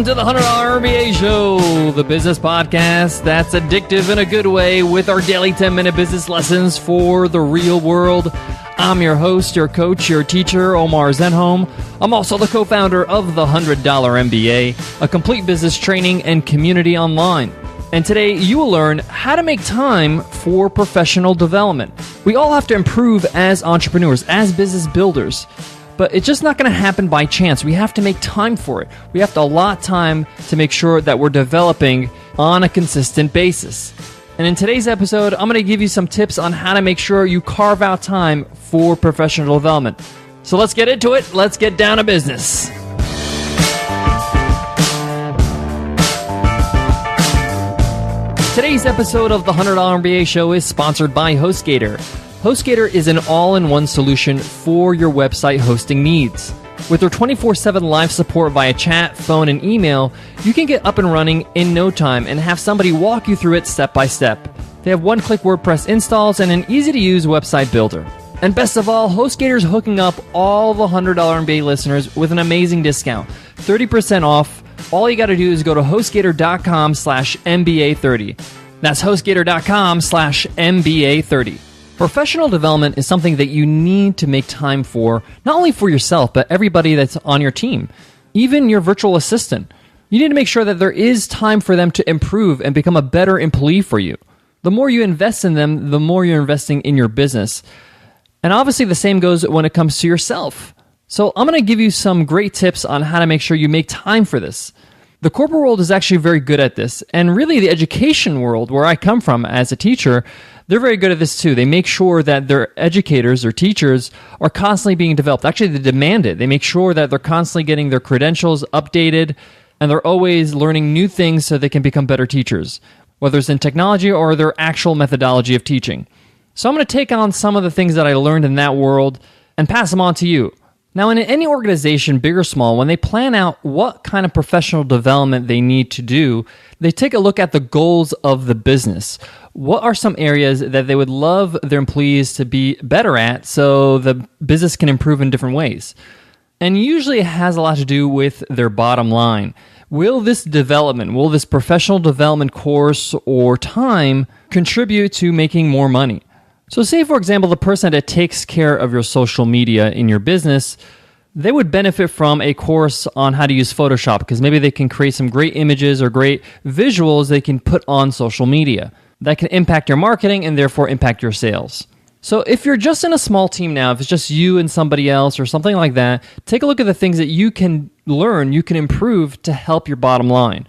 Welcome to the $100 MBA Show, the business podcast that's addictive in a good way with our daily 10-minute business lessons for the real world. I'm your host, your coach, your teacher, Omar Zenhom. I'm also the co-founder of the $100 MBA, a complete business training and community online. And today you will learn how to make time for professional development. We all have to improve as entrepreneurs, as business builders. But it's just not going to happen by chance. We have to make time for it. We have to allot time to make sure that we're developing on a consistent basis. And in today's episode, I'm going to give you some tips on how to make sure you carve out time for professional development. So let's get into it. Let's get down to business. Today's episode of the $100 MBA Show is sponsored by HostGator. HostGator is an all-in-one solution for your website hosting needs. With their 24/7 live support via chat, phone, and email, you can get up and running in no time and have somebody walk you through it step by step. They have one-click WordPress installs and an easy-to-use website builder. And best of all, HostGator is hooking up all the $100 MBA listeners with an amazing discount, 30% off. All you got to do is go to HostGator.com/MBA30. That's HostGator.com/MBA30. Professional development is something that you need to make time for, not only for yourself, but everybody that's on your team, even your virtual assistant. You need to make sure that there is time for them to improve and become a better employee for you. The more you invest in them, the more you're investing in your business. And obviously the same goes when it comes to yourself. So I'm going to give you some great tips on how to make sure you make time for this. The corporate world is actually very good at this. And really the education world, where I come from as a teacher, they're very good at this too. They make sure that their educators or teachers are constantly being developed. Actually, they demand it. They make sure that they're constantly getting their credentials updated and they're always learning new things so they can become better teachers, whether it's in technology or their actual methodology of teaching. So I'm going to take on some of the things that I learned in that world and pass them on to you. Now, in any organization, big or small, when they plan out what kind of professional development they need to do, they take a look at the goals of the business. What are some areas that they would love their employees to be better at so the business can improve in different ways? And usually it has a lot to do with their bottom line. Will this professional development course or time contribute to making more money? So say, for example, the person that takes care of your social media in your business, they would benefit from a course on how to use Photoshop because maybe they can create some great images or great visuals they can put on social media that can impact your marketing and therefore impact your sales. So if you're just in a small team now, if it's just you and somebody else or something like that, take a look at the things that you can learn, you can improve to help your bottom line.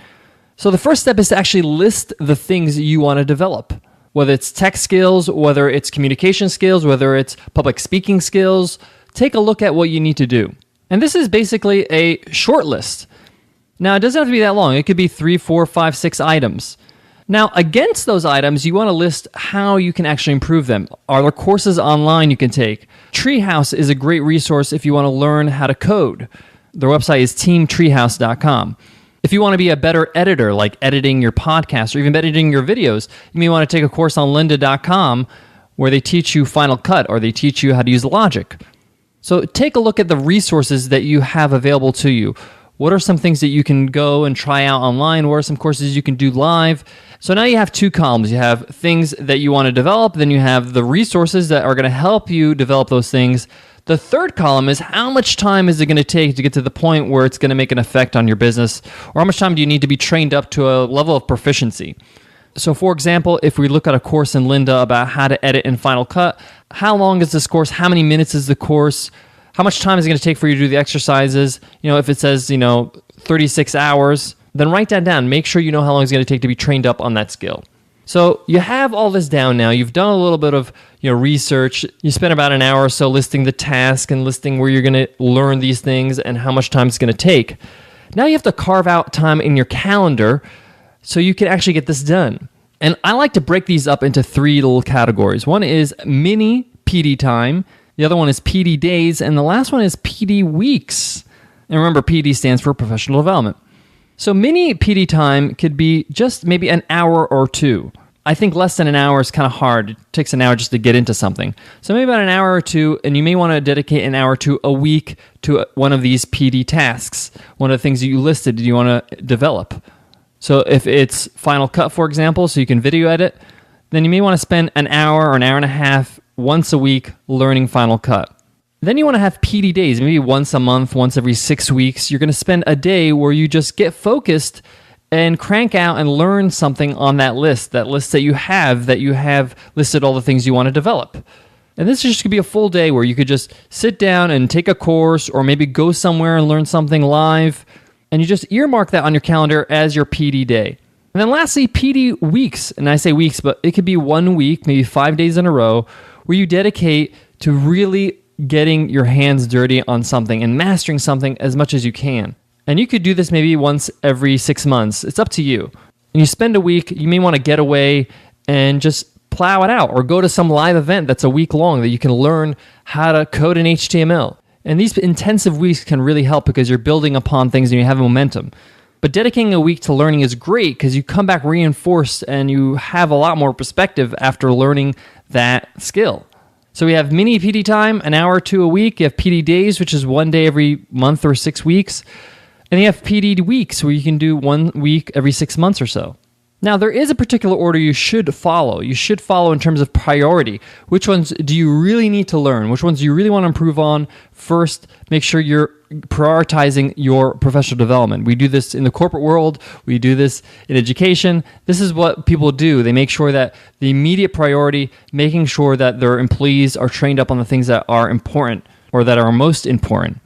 So the first step is to actually list the things you want to develop. Whether it's tech skills, whether it's communication skills, whether it's public speaking skills, take a look at what you need to do. And this is basically a short list. Now, it doesn't have to be that long. It could be 3, 4, 5, 6 items. Now, against those items, you want to list how you can actually improve them. Are there courses online you can take? Treehouse is a great resource if you want to learn how to code. Their website is teamtreehouse.com. If you want to be a better editor, like editing your podcast or even editing your videos, you may want to take a course on lynda.com where they teach you Final Cut or they teach you how to use Logic. So take a look at the resources that you have available to you. What are some things that you can go and try out online? What are some courses you can do live? So now you have 2 columns. You have things that you want to develop, then you have the resources that are going to help you develop those things. The third column is how much time is it going to take to get to the point where it's going to make an effect on your business, or how much time do you need to be trained up to a level of proficiency? So for example, if we look at a course in Lynda about how to edit in Final Cut, how long is this course? How many minutes is the course? How much time is it going to take for you to do the exercises? If it says, 36 hours, then write that down. Make sure you know how long it's going to take to be trained up on that skill. So you have all this down now. You've done a little bit of research. You spent about an hour or so listing the task and listing where you're going to learn these things and how much time it's going to take. Now you have to carve out time in your calendar so you can actually get this done. And I like to break these up into 3 little categories. One is mini PD time. The other one is PD days. And the last one is PD weeks. And remember, PD stands for professional development. So mini PD time could be just maybe an hour or 2. I think less than an hour is kind of hard. It takes an hour just to get into something. So maybe about an hour or two, and you may want to dedicate an hour to a week to one of these PD tasks, one of the things that you listed you want to develop. So if it's Final Cut, for example, so you can video edit, then you may want to spend an hour or an hour and a half once a week learning Final Cut. Then you want to have PD days, maybe once a month, once every 6 weeks. You're going to spend a day where you just get focused and crank out and learn something on that list that you have listed all the things you want to develop. And this just could be a full day where you could just sit down and take a course or maybe go somewhere and learn something live. And you just earmark that on your calendar as your PD day. And then lastly, PD weeks. And I say weeks, but it could be 1 week, maybe 5 days in a row, where you dedicate to really getting your hands dirty on something and mastering something as much as you can. And you could do this maybe once every 6 months. It's up to you. And you spend a week, you may want to get away and just plow it out or go to some live event that's a week long that you can learn how to code in HTML. And these intensive weeks can really help because you're building upon things and you have momentum. But dedicating a week to learning is great because you come back reinforced and you have a lot more perspective after learning that skill. So we have mini PD time, an hour or two a week. You have PD days, which is 1 day every month or 6 weeks. And you have PD weeks, where you can do 1 week every 6 months or so. Now, there is a particular order you should follow. You should follow in terms of priority. Which ones do you really need to learn? Which ones do you really want to improve on? First, make sure you're prioritizing your professional development. We do this in the corporate world. We do this in education. This is what people do. They make sure that the immediate priority, making sure that their employees are trained up on the things that are important or that are most important.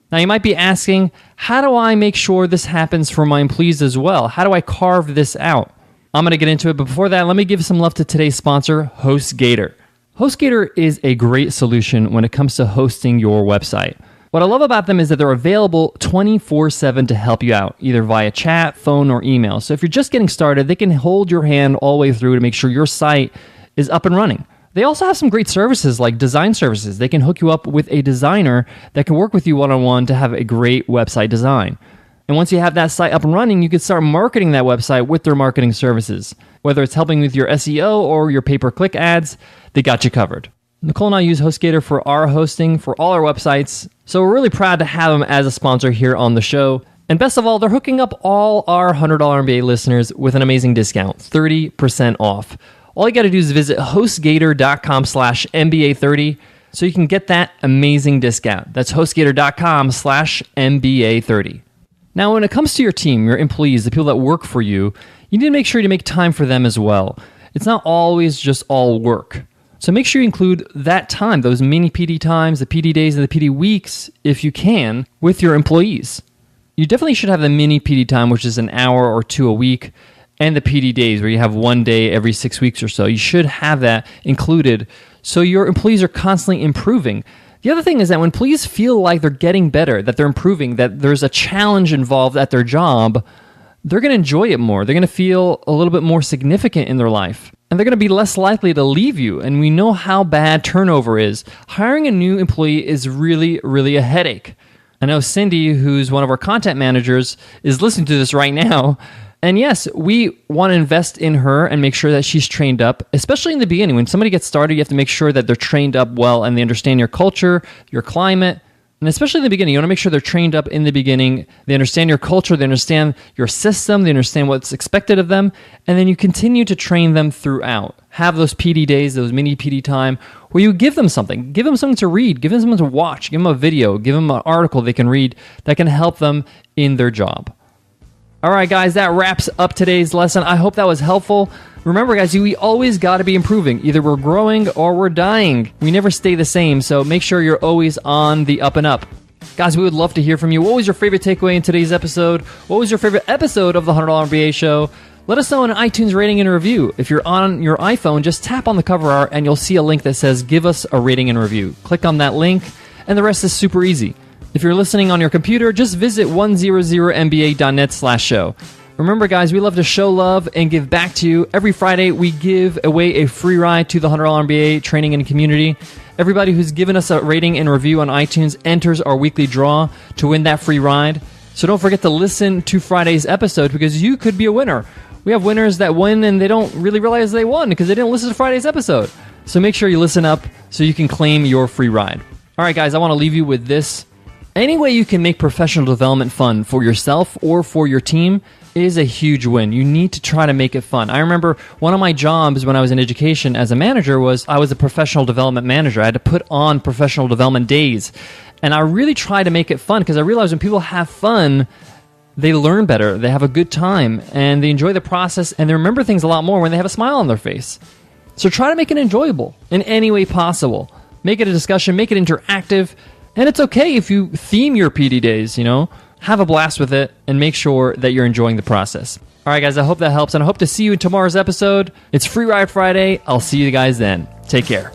Now, you might be asking, how do I make sure this happens for my employees as well? How do I carve this out? I'm going to get into it, but before that, let me give some love to today's sponsor, HostGator. HostGator is a great solution when it comes to hosting your website. What I love about them is that they're available 24/7 to help you out, either via chat, phone, or email. So if you're just getting started, they can hold your hand all the way through to make sure your site is up and running. They also have some great services like design services. They can hook you up with a designer that can work with you one-on-one to have a great website design. And once you have that site up and running, you can start marketing that website with their marketing services. Whether it's helping with your SEO or your pay-per-click ads, they got you covered. Nicole and I use HostGator for our hosting for all our websites, so we're really proud to have them as a sponsor here on the show. And best of all, they're hooking up all our $100 MBA listeners with an amazing discount, 30% off. All you got to do is visit hostgator.com/MBA30 so you can get that amazing discount. That's hostgator.com/MBA30. Now, when it comes to your team, your employees, the people that work for you, you need to make sure to make time for them as well. It's not always just all work. So make sure you include that time, those mini PD times, the PD days, and the PD weeks, if you can, with your employees. You definitely should have the mini PD time, which is an hour or two a week, and the PD days, where you have 1 day every 6 weeks or so. You should have that included so your employees are constantly improving. The other thing is that when employees feel like they're getting better, that they're improving, that there's a challenge involved at their job, they're going to enjoy it more. They're going to feel a little bit more significant in their life. And they're going to be less likely to leave you. And we know how bad turnover is. Hiring a new employee is really, really a headache. I know Cindy, who's one of our content managers, is listening to this right now. And yes, we want to invest in her and make sure that she's trained up, especially in the beginning. When somebody gets started, you have to make sure that they're trained up well and they understand your culture, your climate, and especially in the beginning. You want to make sure they're trained up in the beginning. They understand your culture, they understand your system, they understand what's expected of them, and then you continue to train them throughout. Have those PD days, those mini PD time, where you give them something. Give them something to read, give them something to watch, give them a video, give them an article they can read that can help them in their job. All right, guys, that wraps up today's lesson. I hope that was helpful. Remember, guys, we always got to be improving. Either we're growing or we're dying. We never stay the same, so make sure you're always on the up and up. Guys, we would love to hear from you. What was your favorite takeaway in today's episode? What was your favorite episode of the $100 MBA Show? Let us know in an iTunes rating and review. If you're on your iPhone, just tap on the cover art and you'll see a link that says, give us a rating and review. Click on that link, and the rest is super easy. If you're listening on your computer, just visit 100mba.net/show. Remember, guys, we love to show love and give back to you. Every Friday, we give away a free ride to the $100 MBA Training and Community. Everybody who's given us a rating and review on iTunes enters our weekly draw to win that free ride. So don't forget to listen to Friday's episode because you could be a winner. We have winners that win and they don't really realize they won because they didn't listen to Friday's episode. So make sure you listen up so you can claim your free ride. All right, guys, I want to leave you with this. Any way you can make professional development fun for yourself or for your team is a huge win. You need to try to make it fun. I remember one of my jobs when I was in education as a manager was I was a professional development manager. I had to put on professional development days. And I really tried to make it fun because I realized when people have fun, they learn better, they have a good time, and they enjoy the process, and they remember things a lot more when they have a smile on their face. So try to make it enjoyable in any way possible. Make it a discussion, make it interactive, and it's okay if you theme your PD days, Have a blast with it and make sure that you're enjoying the process. All right, guys, I hope that helps, and I hope to see you in tomorrow's episode. It's Free Ride Friday. I'll see you guys then. Take care.